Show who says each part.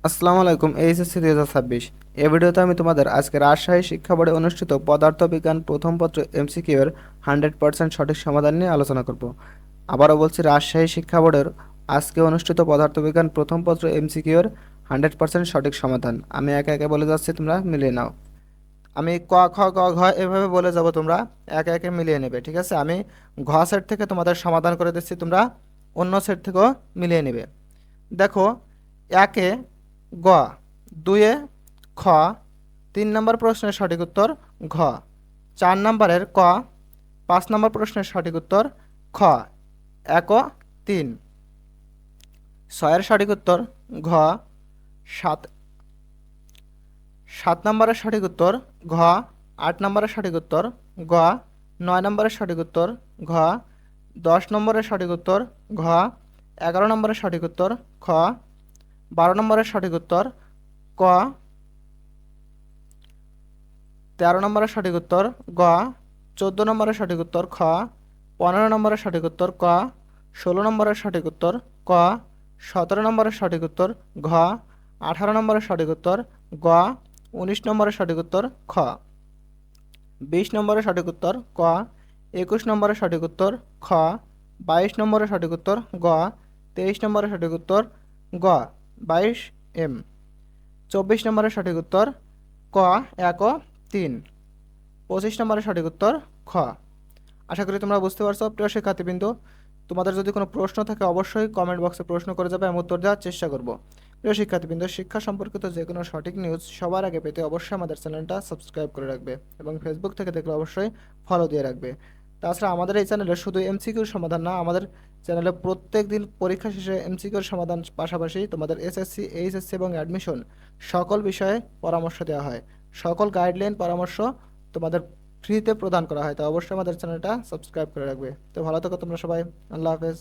Speaker 1: আসসালামু আলাইকুম। এইচএসসি 2026 এই ভিডিওতে আমি তোমাদের আজকে রাজশাহী শিক্ষা বোর্ডে অনুষ্ঠিত পদার্থবিজ্ঞান প্রথম পত্র এমসিকিউ এর 100% সঠিক সমাধান নিয়ে আলোচনা করব। আবারও বলছি, রাজশাহী শিক্ষা বোর্ডের আজকে অনুষ্ঠিত পদার্থবিজ্ঞান প্রথম পত্র এমসিকিউ এর 100% সঠিক সমাধান আমি একে একে বলে যাচ্ছি, তোমরা মিলিয়ে নাও। আমি ক খ গ ঘ এভাবে বলে যাব, তোমরা একে একে মিলিয়ে নেবে, ঠিক আছে? আমি ঘ সেট থেকে তোমাদের সমাধান করে দিচ্ছি, তোমরা অন্য সেট থেকেও মিলিয়ে নেবে। দেখো, একে গ, দুয়ে খ, 3 নম্বর প্রশ্নের সঠিক উত্তর ঘ, 4 নম্বরের ক, 5 নম্বর প্রশ্নের সঠিক উত্তর খ, এক ও 3, 6-এর সঠিক উত্তর ঘ, 7 7 নম্বরের সঠিক উত্তর ঘ, 8 নম্বরের সঠিক উত্তর ঘ, 9 নম্বরের সঠিক উত্তর ঘ, 10 নম্বরের সঠিক উত্তর ঘ, 11 নম্বরের সঠিক উত্তর খ, 12 নম্বরের সঠিক উত্তর ক, 13 নম্বরের সঠিক উত্তর গ, 14 নম্বরের সঠিক উত্তর খ, 15 নম্বরের সঠিক উত্তর ক, 16 নম্বরের সঠিক উত্তর ক, 17 নম্বরের সঠিক উত্তর ঘ, 18 নম্বরের সঠিক উত্তর গ, 19 নম্বরের সঠিক উত্তর খ, 20 নম্বরের সঠিক উত্তর ক, 21 নম্বরের সঠিক উত্তর খ, 22 নম্বরের সঠিক উত্তর গ, 23 নম্বরের সঠিক উত্তর গ, 22 24 নম্বরের সঠিক উত্তর ক, 1 ও 3, 25 নম্বরের সঠিক উত্তর খ। আশা করি তোমরা বুঝতে পারছো প্রিয় শিক্ষার্থীবৃন্দ। তোমাদের যদি কোনো প্রশ্ন থাকে অবশ্যই কমেন্ট বক্সে প্রশ্ন করে যাবে, আমি উত্তর দেওয়ার চেষ্টা করব। প্রিয় শিক্ষার্থীবৃন্দ, শিক্ষা সম্পর্কিত যে কোনো সঠিক নিউজ সবার আগে পেতে অবশ্যই আমাদের চ্যানেলটা সাবস্ক্রাইব করে রাখবে এবং ফেসবুক থেকে দেখলে অবশ্যই ফলো দিয়ে রাখবে। তাছাড়া আমাদের এই চ্যানেলে শুধু এমসিকিউর সমাধান না, আমাদের চ্যানেলে প্রত্যেক দিন পরীক্ষা শেষে এমসিকিউর সমাধান পাশাপাশি তোমাদের এসএসসি, এইচএসসি এবং অ্যাডমিশন সকল বিষয়ে পরামর্শ দেওয়া হয়। সকল গাইডলাইন পরামর্শ তোমাদের ফ্রিতে প্রদান করা হয়, তো অবশ্যই আমাদের চ্যানেলটা সাবস্ক্রাইব করে রাখবে। তো ভালো থেকো তোমরা সবাই। আল্লাহ হাফেজ।